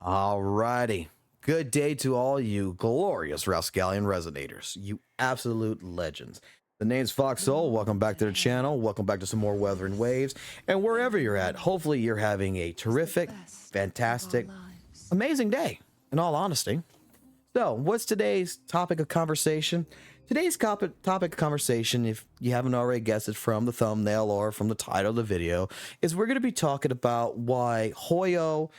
Alrighty. Good day to all you glorious Rascallion Resonators, you absolute legends. The name's FOXSOL. Welcome back to the channel. Welcome back to some more Wuthering Waves. And wherever you're at, hopefully you're having a terrific, fantastic, amazing day, in all honesty. So, what's today's topic of conversation? Today's topic of conversation, if you haven't already guessed it from the thumbnail or from the title of the video, is we're going to be talking about why Hoyo,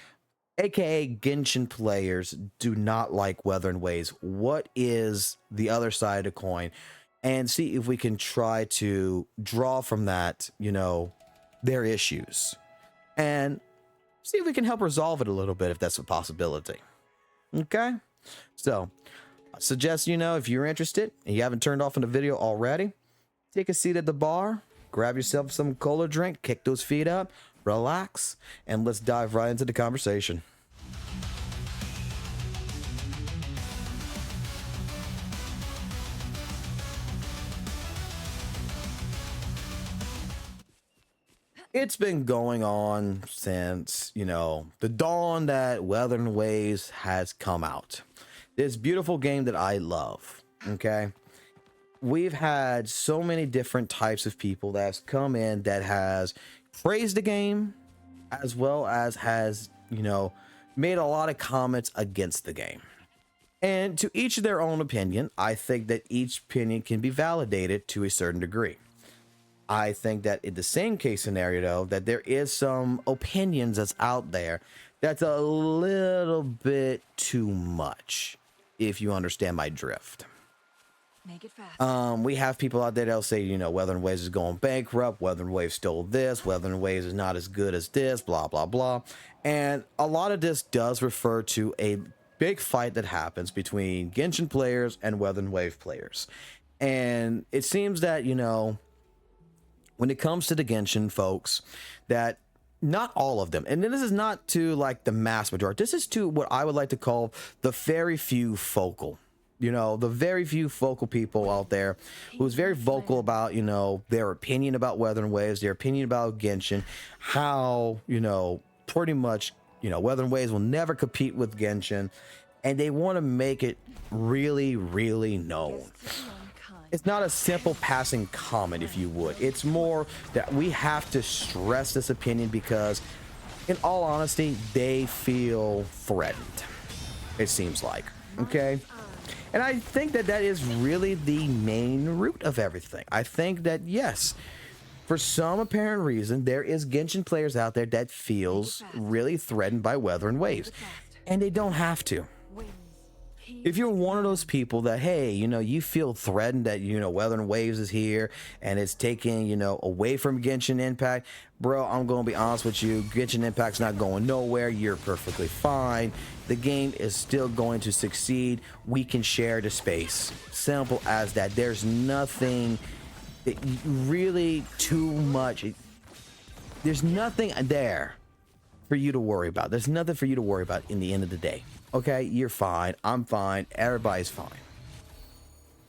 aka Genshin players, do not like Wuthering Waves. What is the other side of the coin? And see if we can try to draw from that, you know, their issues. And see if we can help resolve it a little bit if that's a possibility. Okay? So, I suggest, you know, if you're interested and you haven't turned off on the video already, take a seat at the bar, grab yourself some cola drink, kick those feet up, relax, and let's dive right into the conversation. It's been going on since, you know, the dawn that Wuthering Waves has come out. This beautiful game that I love, okay? We've had so many different types of people that has come in that has praised the game as well as has, you know, made a lot of comments against the game. And to each their own opinion, I think that each opinion can be validated to a certain degree. I think that in the same case scenario, though, that there is some opinions that's out there that's a little bit too much, if you understand my drift. Make it fast. We have people out there that'll say, you know, Wuthering Waves is going bankrupt, Wuthering Waves stole this, Wuthering Waves is not as good as this, blah, blah, blah. And a lot of this does refer to a big fight that happens between Genshin players and Wuthering Wave players. And it seems that, you know, when it comes to the Genshin folks, that not all of them, and this is not to like the mass majority, this is to what I would like to call the very few focal, you know, the very few focal people out there who's very vocal about, you know, their opinion about Wuthering Waves, their opinion about Genshin, how, you know, pretty much, you know, Wuthering Waves will never compete with Genshin, and they want to make it really, really known. It's not a simple passing comment, if you would. It's more that we have to stress this opinion because, in all honesty, they feel threatened, it seems like. Okay? And I think that that is really the main root of everything. I think that, yes, for some apparent reason, there is Genshin players out there that feels really threatened by Wuthering Waves. And they don't have to. If you're one of those people that, hey, you know, you feel threatened that, you know, Wuthering Waves is here and it's taking, you know, away from Genshin Impact, bro, I'm going to be honest with you. Genshin Impact's not going nowhere. You're perfectly fine. The game is still going to succeed. We can share the space. Simple as that. There's nothing that really too much. There's nothing there for you to worry about. There's nothing for you to worry about in the end of the day. Okay, you're fine. I'm fine. Everybody's fine.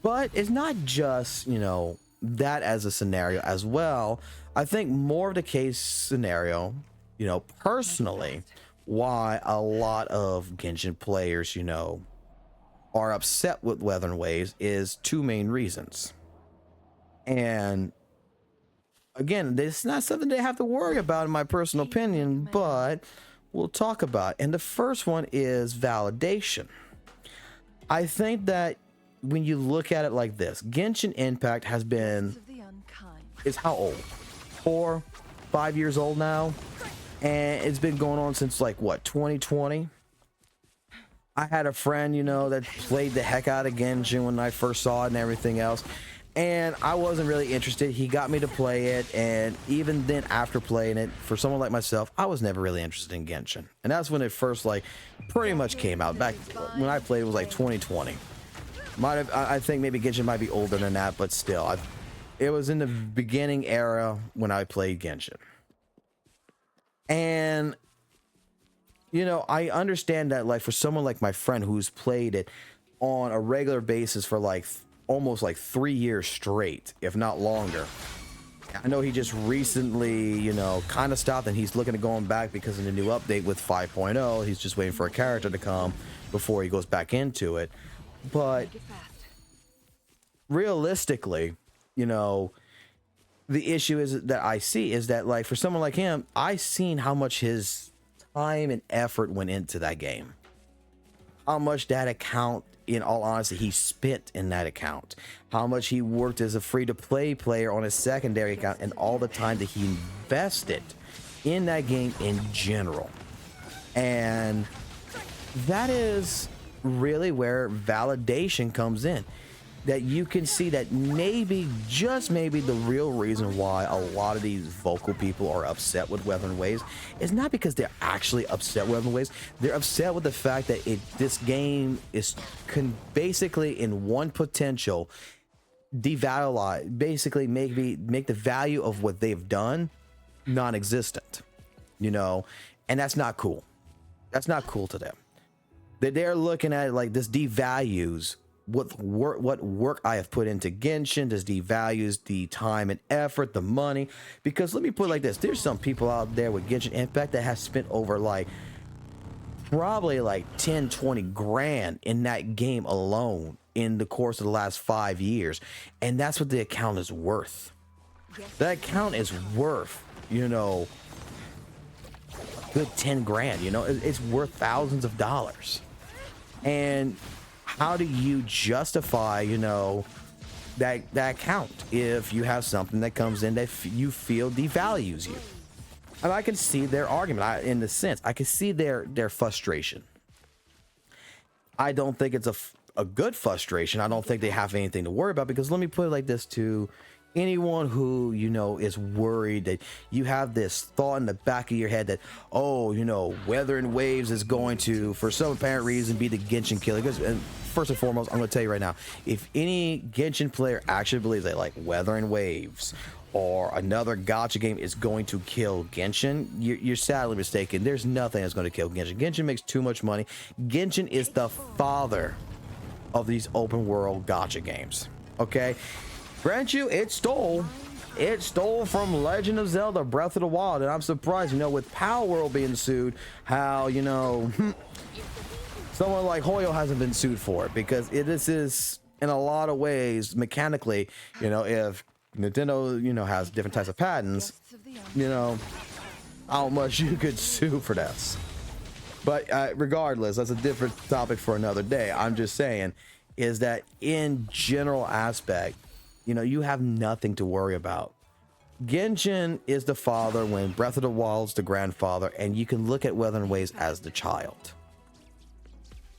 But it's not just, you know, that as a scenario as well. I think more of the case scenario, you know, personally, why a lot of Genshin players, you know, are upset with Wuthering Waves is two main reasons. And again, it's not something they have to worry about in my personal opinion, but we'll talk about it. And the first one is validation. I think that when you look at it like this, Genshin Impact has been, is how old? 4, 5 years old now. And it's been going on since like what, 2020? I had a friend, you know, that played the heck out of Genshin when I first saw it and everything else. And I wasn't really interested. He got me to play it, and even then after playing it, for someone like myself, I was never really interested in Genshin. And that's when it first like pretty much came out. Back when I played, it was like 2020. I think maybe Genshin might be older than that, but still, it was in the beginning era when I played Genshin. And you know, I understand that, like, for someone like my friend who's played it on a regular basis for like almost like 3 years straight, if not longer, I know he just recently, you know, kind of stopped, and he's looking at going back because of the new update with 5.0. He's just waiting for a character to come before he goes back into it. But Make it fast. realistically, you know, the issue is that I see is that, like, for someone like him, I seen how much his time and effort went into that game. How much that account, in all honesty, he spent in that account. How much he worked as a free-to-play player on his secondary account, and all the time that he invested in that game in general. And that is really where validation comes in. That you can see that maybe, just maybe, the real reason why a lot of these vocal people are upset with WutheringWaves is not because they're actually upset with WutheringWaves. They're upset with the fact that this game is basically, in one potential, devalue, basically make the value of what they've done non-existent, you know, and that's not cool. That's not cool to them. That they're looking at it like this devalues what work I have put into Genshin. This devalues the time and effort, the money. Because let me put it like this: there's some people out there with Genshin Impact that have spent over like probably like 10-20 grand in that game alone in the course of the last 5 years, and that's what the account is worth. That account is worth, you know, good 10 grand. You know, it's worth thousands of dollars. And how do you justify, you know, that account if you have something that comes in that you feel devalues you? And I can see their argument. In the sense, I can see their frustration. I don't think it's a good frustration. I don't think they have anything to worry about, because let me put it like this to anyone who, you know, is worried that you have this thought in the back of your head that, oh, you know, WutheringWaves is going to, for some apparent reason, be the Genshin killer. Because, and first and foremost, I'm going to tell you right now, if any Genshin player actually believes that, like, WutheringWaves or another gacha game is going to kill Genshin, you're sadly mistaken. There's nothing that's going to kill Genshin. Genshin makes too much money. Genshin is the father of these open world gacha games. Okay? Grant you, it stole from Legend of Zelda Breath of the Wild, and I'm surprised, you know, with Power World being sued, how, you know, someone like Hoyo hasn't been sued for it, because this is, in a lot of ways, mechanically, you know, if Nintendo, you know, has different types of patents, you know, how much you could sue for this. But regardless, that's a different topic for another day. I'm just saying is that in general aspect, you know, you have nothing to worry about. Genshin is the father when Breath of the Wild's the grandfather, and you can look at WutheringWaves as the child.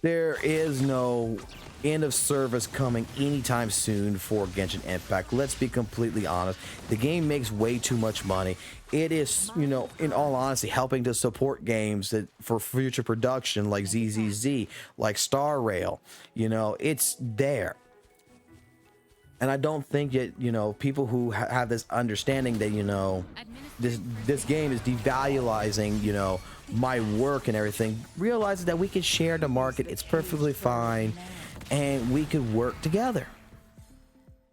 There is no end of service coming anytime soon for Genshin Impact. Let's be completely honest. The game makes way too much money. It is, you know, in all honesty, helping to support games that for future production like ZZZ, like Star Rail. You know, it's there. And I don't think that, you know, people who have this understanding that, you know, this game is devaluing, you know, my work and everything, realizes that we can share the market. It's perfectly fine, and we could work together.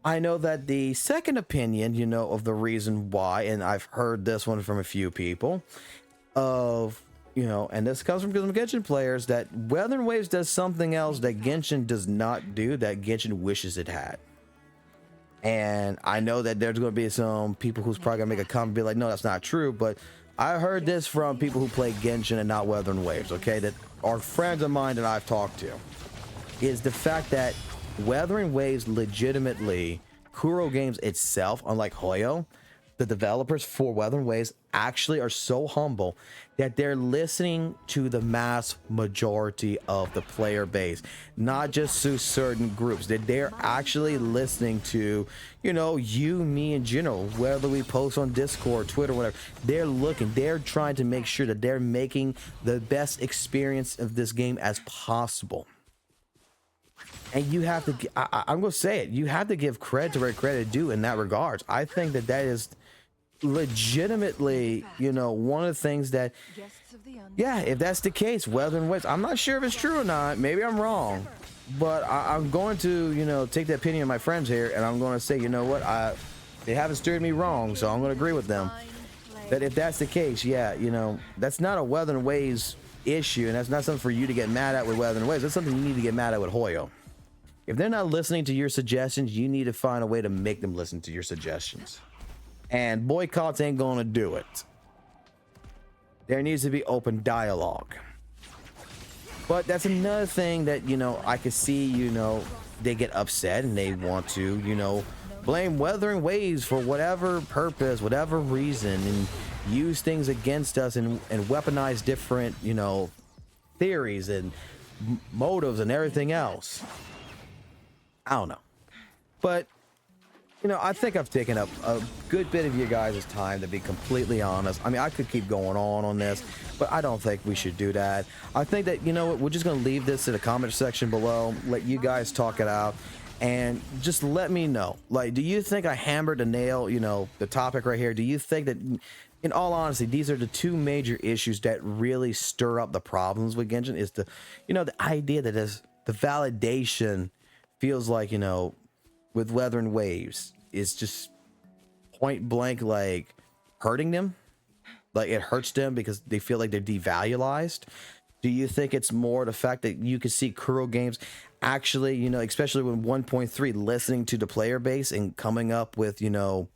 I know that the second opinion, you know, of the reason why, and I've heard this one from a few people, of, you know, and this comes from some Genshin players, that WutheringWaves does something else that Genshin does not do, that Genshin wishes it had. And I know that there's going to be some people who's probably going to make a comment and be like, no, that's not true. But I heard this from people who play Genshin and not WutheringWaves, okay, that are friends of mine that I've talked to, is the fact that WutheringWaves legitimately, Kuro Games itself, unlike Hoyo, the developers for WutheringWaves actually are so humble that they're listening to the mass majority of the player base, not just to certain groups. That they're actually listening to, you know, you, me in general, whether we post on Discord, Twitter, whatever. They're trying to make sure that they're making the best experience of this game as possible. And you have to, I'm going to say it, you have to give credit to where credit is due in that regards. I think that that is legitimately, you know, one of the things that, yeah, if that's the case, WutheringWaves, I'm not sure if it's true or not, maybe I'm wrong, but I'm going to, you know, take the opinion of my friends here, and I'm going to say, you know what, They haven't steered me wrong, so I'm going to agree with them. That if that's the case, yeah, you know, that's not a Wuthering Waves issue, and that's not something for you to get mad at with Wuthering Waves. That's something you need to get mad at with Hoyo. If they're not listening to your suggestions, you need to find a way to make them listen to your suggestions. And boycotts ain't going to do it. There needs to be open dialogue. But that's another thing that, you know, I could see, you know, they get upset and they want to, you know, blame Wuthering Waves for whatever purpose, whatever reason, and use things against us and weaponize different, you know, theories and motives and everything else. I don't know. But, you know, I think I've taken up a good bit of you guys' time, to be completely honest. I mean, I could keep going on this, but I don't think we should do that. I think that, you know what, we're just going to leave this in the comment section below, let you guys talk it out, and just let me know. Like, do you think I hammered the nail, you know, the topic right here? Do you think that, in all honesty, these are the two major issues that really stir up the problems with Genshin? Is the, you know, the idea that is the validation feels like, you know, with Wuthering Waves is just point blank, like, hurting them. Like, it hurts them because they feel like they're devalued. Do you think it's more the fact that you can see Kuro Games actually, you know, especially when 1.3, listening to the player base and coming up with, you know,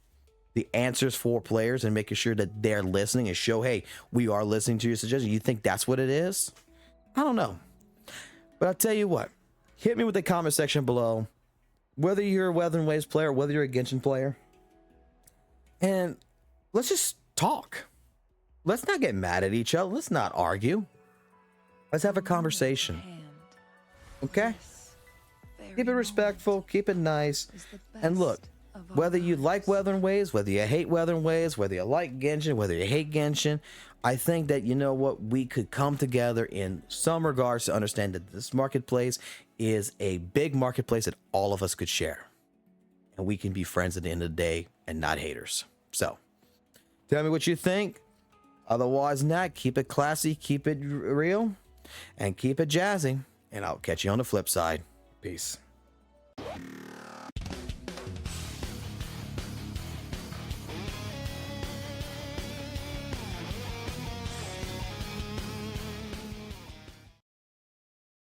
the answers for players and making sure that they're listening and show, hey, we are listening to your suggestions? You think that's what it is? I don't know. But I'll tell you what, hit me with the comment section below, whether you're a Wuthering Waves player or whether you're a Genshin player, and let's just talk. Let's not get mad at each other. Let's not argue. Let's have a conversation. Okay? Keep it respectful, keep it nice, and look, whether you like Wuthering Waves, whether you hate Wuthering Waves, whether you like Genshin, whether you hate Genshin, I think that, you know what, we could come together in some regards to understand that this marketplace is a big marketplace that all of us could share. And we can be friends at the end of the day and not haters. So, tell me what you think. Otherwise than that, keep it classy, keep it real, and keep it jazzy. And I'll catch you on the flip side. Peace.